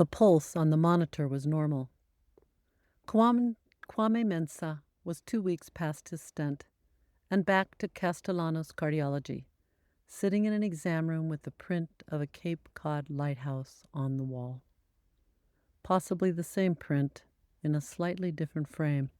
The pulse on the monitor was normal. Kwame Mensah was 2 weeks past his stent and back to Castellanos cardiology, sitting in an exam room with the print of a Cape Cod lighthouse on the wall. Possibly the same print in a slightly different frame.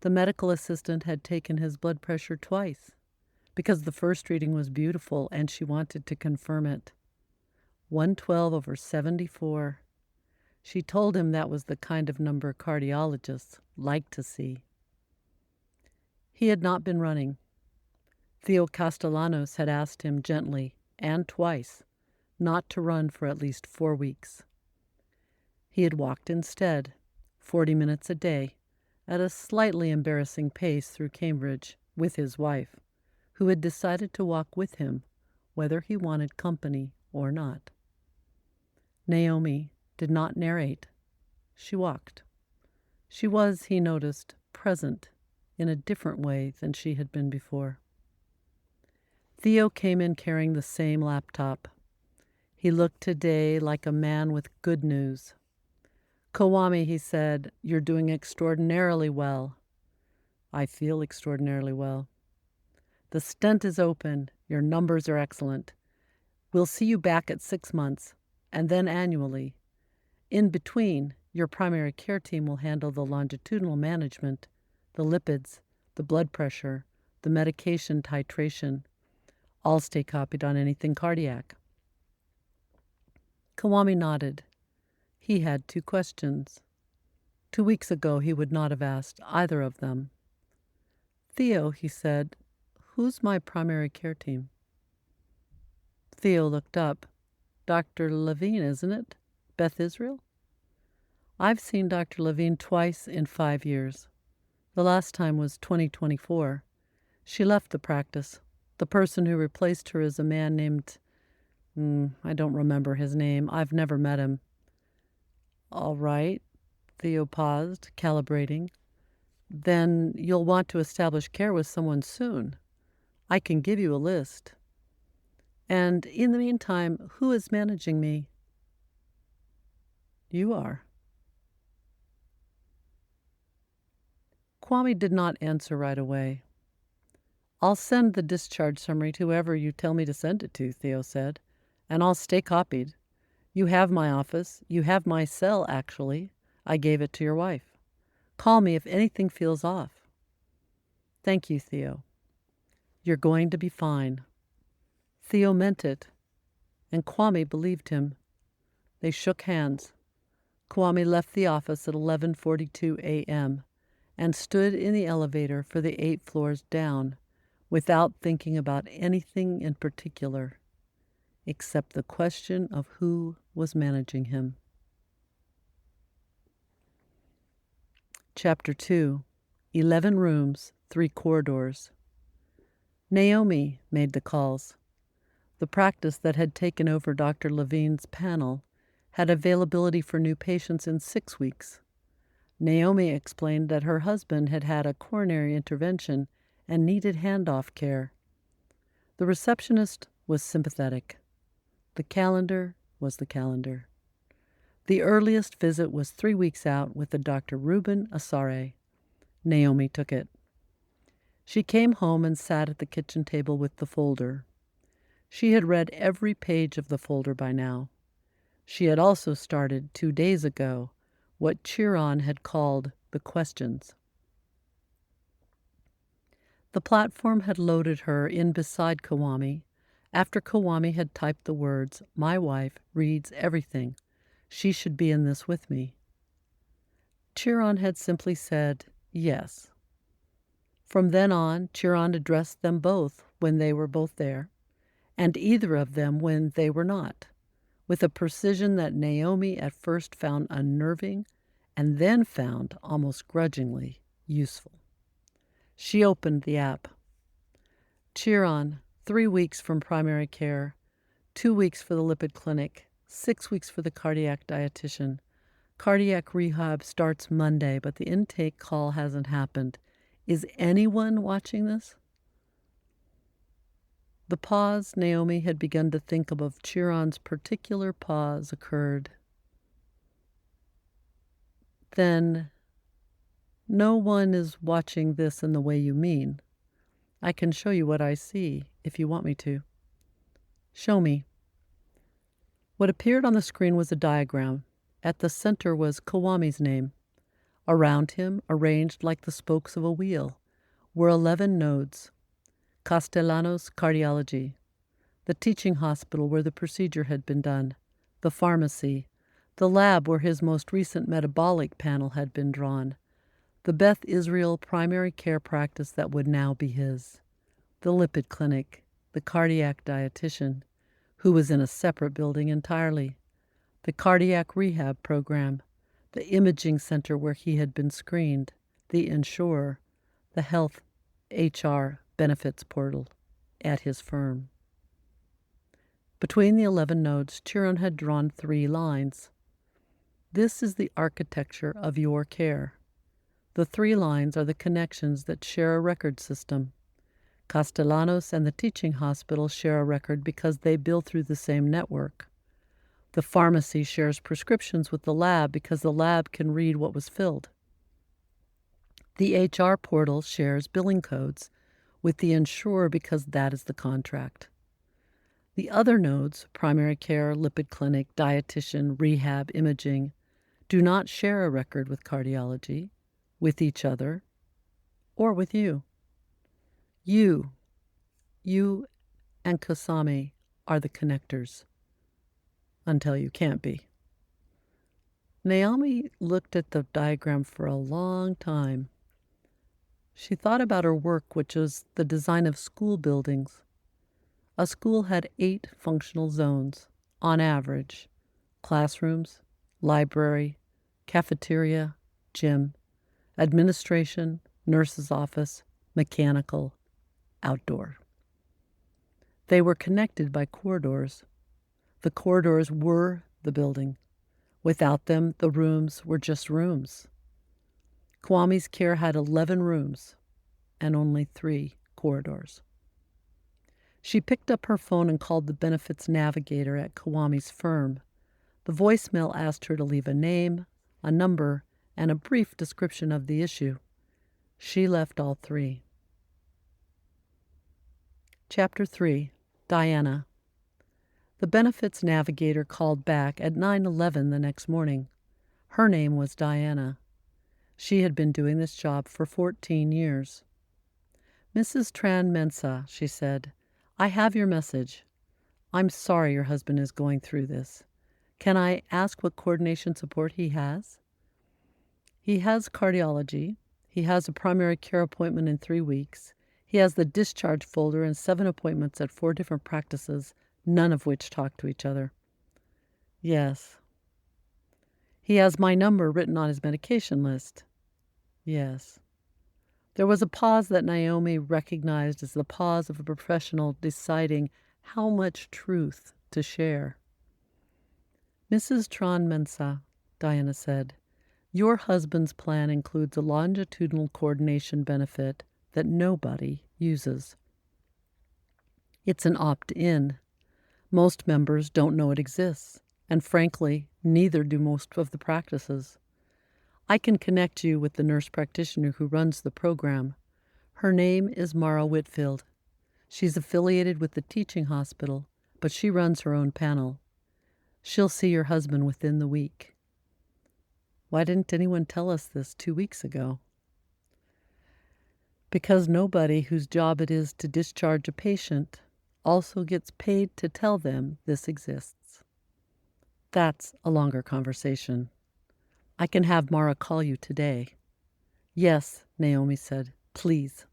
The medical assistant had taken his blood pressure twice because the first reading was beautiful and she wanted to confirm it. 112/74. She told him that was the kind of number cardiologists like to see. He had not been running. Theo Castellanos had asked him gently, and twice, not to run for at least 4 weeks. He had walked instead, 40 minutes a day, at a slightly embarrassing pace through Cambridge with his wife, who had decided to walk with him whether he wanted company or not. Naomi did not narrate. She walked. She was, he noticed, present in a different way than she had been before. Theo came in carrying the same laptop. He looked today like a man with good news. "Kwame," he said, "you're doing extraordinarily well." "I feel extraordinarily well." "The stent is open. Your numbers are excellent. We'll see you back at 6 months, and then annually. In between, your primary care team will handle the longitudinal management, the lipids, the blood pressure, the medication titration. I'll stay copied on anything cardiac." Kwame nodded. He had 2 questions. 2 weeks ago he would not have asked either of them. "Theo," he said, "who's my primary care team?" Theo looked up. "Dr. Levine, isn't it? Beth Israel?" "I've seen Dr. Levine twice in 5 years. The last time was 2024. She left the practice. The person who replaced her is a man named, I don't remember his name. I've never met him." "All right." Theo paused, calibrating. "Then you'll want to establish care with someone soon. I can give you a list. And in the meantime, who is managing me?" "You are." Kwame did not answer right away. "I'll send the discharge summary to whoever you tell me to send it to," Theo said, "and I'll stay copied. You have my office. You have my cell, actually. I gave it to your wife. Call me if anything feels off." "Thank you, Theo." "You're going to be fine." Theo meant it, and Kwame believed him. They shook hands. Kwame left the office at 11:42 a.m. and stood in the elevator for the 8 floors down without thinking about anything in particular, except the question of who was managing him. Chapter 2. 11 rooms, 3 corridors. Naomi made the calls. The practice that had taken over Dr. Levine's panel had availability for new patients in 6 weeks. Naomi explained that her husband had had a coronary intervention and needed handoff care. The receptionist was sympathetic. The calendar was the calendar. The earliest visit was 3 weeks out with the Dr. Ruben Asare. Naomi took it. She came home and sat at the kitchen table with the folder. She had read every page of the folder by now. She had also started 2 days ago what Chiron had called the questions. The platform had loaded her in beside Kwame after Kwame had typed the words, "My wife reads everything. She should be in this with me." Chiron had simply said, "Yes." From then on, Chiron addressed them both when they were both there, and either of them when they were not, with a precision that Naomi at first found unnerving and then found, almost grudgingly, useful. She opened the app. Chiron, 3 weeks from primary care, 2 weeks for the lipid clinic, 6 weeks for the cardiac dietitian. Cardiac rehab starts Monday, but the intake call hasn't happened. Is anyone watching this? The pause Naomi had begun to think of Chiron's particular pause occurred. Then no one is watching this in the way you mean. I can show you what I see if you want me to. Show me. What appeared on the screen was a diagram. At the center was Kwame's name. Around him, arranged like the spokes of a wheel, were 11 nodes. Castellanos Cardiology, the teaching hospital where the procedure had been done, the pharmacy, the lab where his most recent metabolic panel had been drawn, the Beth Israel primary care practice that would now be his, the lipid clinic, the cardiac dietitian, who was in a separate building entirely, the cardiac rehab program, the imaging center where he had been screened, the insurer, the health HR benefits portal at his firm. Between the 11 nodes, Chiron had drawn 3 lines. This is the architecture of your care. The 3 lines are the connections that share a record system. Castellanos and the teaching hospital share a record because they bill through the same network. The pharmacy shares prescriptions with the lab because the lab can read what was filled. The HR portal shares billing codes with the insurer because that is the contract. The other nodes, primary care, lipid clinic, dietitian, rehab, imaging, do not share a record with cardiology, with each other, or with you. You and Kwame are the connectors, until you can't be. Naomi looked at the diagram for a long time. She thought about her work, which was the design of school buildings. A school had 8 functional zones, on average: classrooms, library, cafeteria, gym, administration, nurse's office, mechanical, outdoor. They were connected by corridors. The corridors were the building. Without them, the rooms were just rooms. Kwame's care had 11 rooms and only 3 corridors. She picked up her phone and called the benefits navigator at Kwame's firm. The voicemail asked her to leave a name, a number, and a brief description of the issue. She left all 3. Chapter 3. Diana. The benefits navigator called back at 9:11 the next morning. Her name was Diana. She had been doing this job for 14 years. "Mrs. Tran-Mensah," she said, "I have your message. I'm sorry your husband is going through this. Can I ask what coordination support he has?" "He has cardiology. He has a primary care appointment in 3 weeks. He has the discharge folder and 7 appointments at 4 different practices, none of which talk to each other." "Yes." "He has my number written on his medication list." "Yes." There was a pause that Naomi recognized as the pause of a professional deciding how much truth to share. "Mrs. Tran-Mensah," Diana said, "your husband's plan includes a longitudinal coordination benefit that nobody uses. It's an opt-in. Most members don't know it exists, and frankly, neither do most of the practices. I can connect you with the nurse practitioner who runs the program. Her name is Mara Whitfield. She's affiliated with the teaching hospital, but she runs her own panel. She'll see your husband within the week." "Why didn't anyone tell us this 2 weeks ago?" "Because nobody whose job it is to discharge a patient also gets paid to tell them this exists." "That's a longer conversation. I can have Mara call you today." "Yes," Naomi said, "please."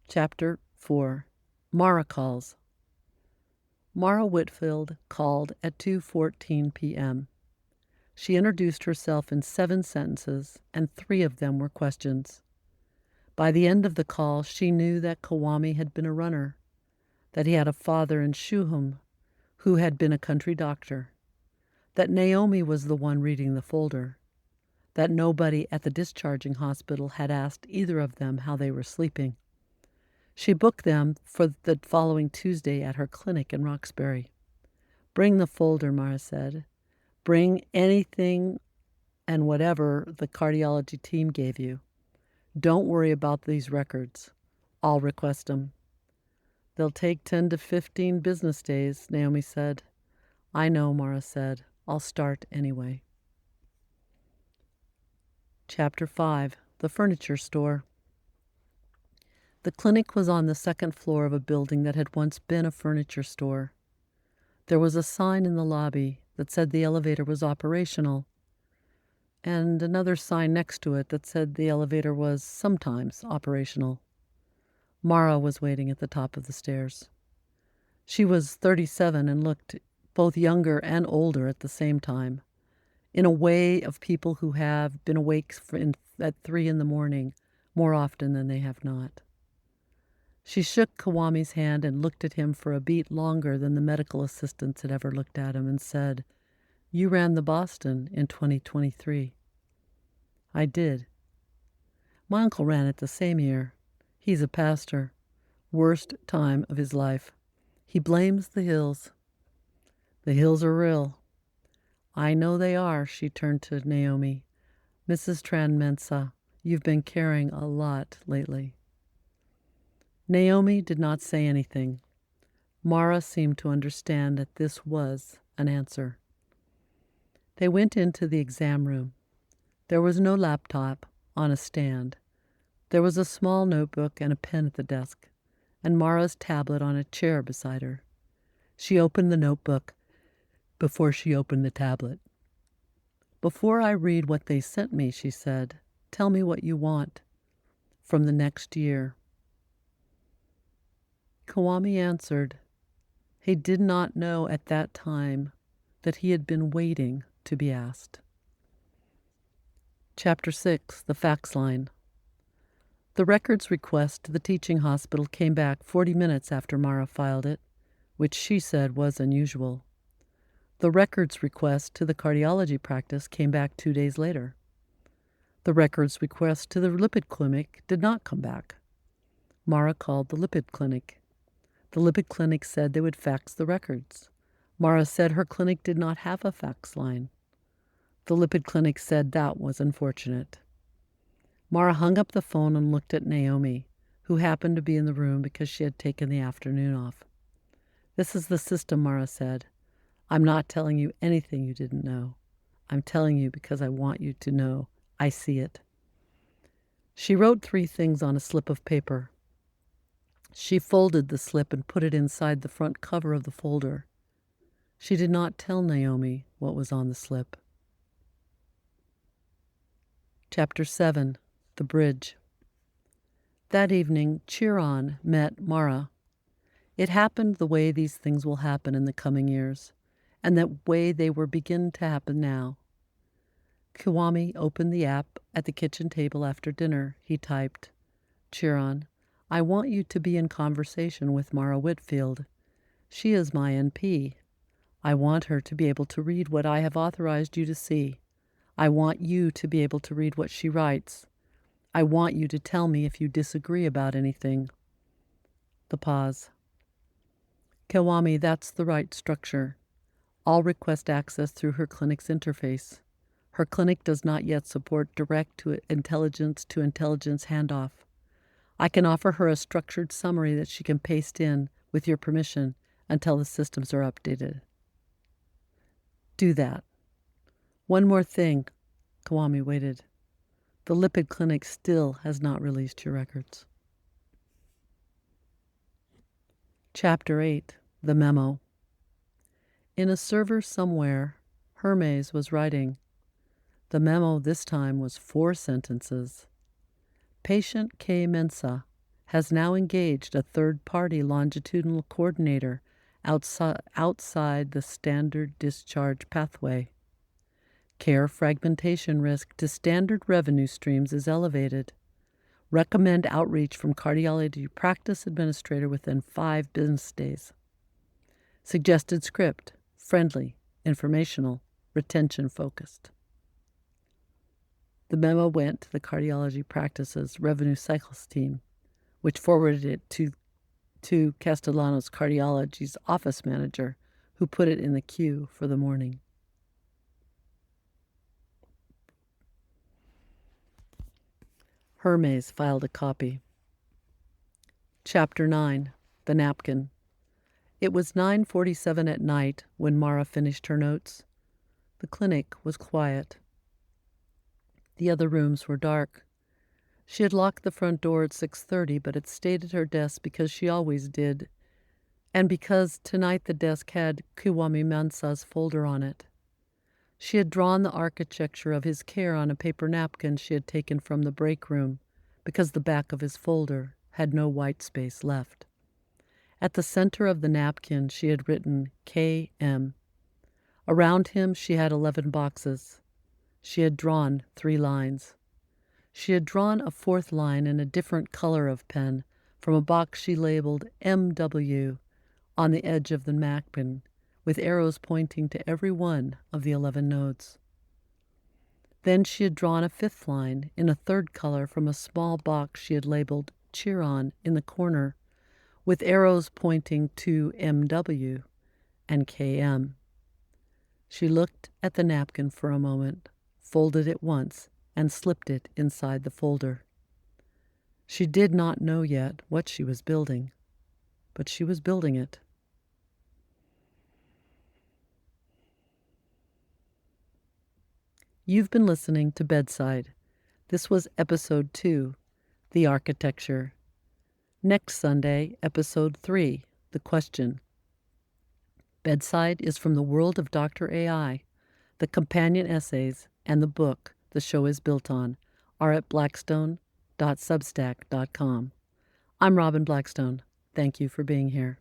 Chapter 4. Mara Calls. Mara Whitfield called at 2:14 p.m. She introduced herself in 7 sentences, and 3 of them were questions. By the end of the call, she knew that Kwame had been a runner, that he had a father in Shuham who had been a country doctor, that Naomi was the one reading the folder, that nobody at the discharging hospital had asked either of them how they were sleeping. She booked them for the following Tuesday at her clinic in Roxbury. "Bring the folder," Mara said. Bring anything and whatever the cardiology team gave you. Don't worry about these records. I'll request them. They'll take 10 to 15 business days, Naomi said. I know, Mara said. I'll start anyway. Chapter 5. The Furniture Store. The clinic was on the second floor of a building that had once been a furniture store. There was a sign in the lobby that said the elevator was operational, and another sign next to it that said the elevator was sometimes operational. Mara was waiting at the top of the stairs. She was 37 and looked both younger and older at the same time, in a way of people who have been awake at 3 in the morning more often than they have not. She shook Kwame's hand and looked at him for a beat longer than the medical assistants had ever looked at him and said, You ran the Boston in 2023. I did. My uncle ran it the same year. He's a pastor. Worst time of his life. He blames the hills. The hills are real. I know they are, she turned to Naomi. Mrs. Tran-Mensah, you've been carrying a lot lately. Naomi did not say anything. Mara seemed to understand that this was an answer. They went into the exam room. There was no laptop on a stand. There was a small notebook and a pen at the desk, and Mara's tablet on a chair beside her. She opened the notebook before she opened the tablet. Before I read what they sent me, she said, tell me what you want from the next year. Kwame answered. He did not know at that time that he had been waiting to be asked. Chapter 6. The Fax Line. The records request to the teaching hospital came back 40 minutes after Mara filed it, which she said was unusual. The records request to the cardiology practice came back 2 days later. The records request to the lipid clinic did not come back. Mara called the lipid clinic. The lipid clinic said they would fax the records. Mara said her clinic did not have a fax line. The lipid clinic said that was unfortunate. Mara hung up the phone and looked at Naomi, who happened to be in the room because she had taken the afternoon off. This is the system, Mara said. I'm not telling you anything you didn't know. I'm telling you because I want you to know I see it. She wrote 3 things on a slip of paper. She folded the slip and put it inside the front cover of the folder. She did not tell Naomi what was on the slip. Chapter 7. The Bridge. That evening, Chiron met Mara. It happened the way these things will happen in the coming years, and that way they were beginning to happen now. Kwame opened the app at the kitchen table after dinner. He typed, Chiron, I want you to be in conversation with Mara Whitfield. She is my NP. I want her to be able to read what I have authorized you to see. I want you to be able to read what she writes. I want you to tell me if you disagree about anything. The pause. Kwame, that's the right structure. I'll request access through her clinic's interface. Her clinic does not yet support direct-to-intelligence handoff. I can offer her a structured summary that she can paste in, with your permission, until the systems are updated. Do that. One more thing. Kwame waited. The lipid clinic still has not released your records. Chapter 8. The Memo. In a server somewhere, Hermes was writing. The memo this time was 4 sentences. Patient K. Mensah has now engaged a third-party longitudinal coordinator outside the standard discharge pathway. Care fragmentation risk to standard revenue streams is elevated. Recommend outreach from cardiology practice administrator within 5 business days. Suggested script, friendly, informational, retention-focused. The memo went to the cardiology practice's revenue cycles team, which forwarded it to Castellano's cardiology's office manager, who put it in the queue for the morning. Hermes filed a copy. Chapter 9. The Napkin. It was 9:47 at night when Mara finished her notes. The clinic was quiet. The other rooms were dark. She had locked the front door at 6:30, but had stayed at her desk because she always did, and because tonight the desk had Kwame Mensah's folder on it. She had drawn the architecture of his care on a paper napkin she had taken from the break room, because the back of his folder had no white space left. At the center of the napkin she had written K.M. Around him she had 11 boxes. She had drawn 3 lines. She had drawn a 4th line in a different color of pen from a box she labeled M.W. on the edge of the napkin, with arrows pointing to every one of the 11 nodes. Then she had drawn a 5th line in a 3rd color from a small box she had labeled Chiron in the corner, with arrows pointing to M.W. and K.M. She looked at the napkin for a moment, folded it once, and slipped it inside the folder. She did not know yet what she was building, but she was building it. You've been listening to Bedside. This was episode 2, The Architecture. Next Sunday, episode 3, The Question. Bedside is from the world of Dr. AI. The companion essays and the book the show is built on are at blackstone.substack.com. I'm Robin Blackstone. Thank you for being here.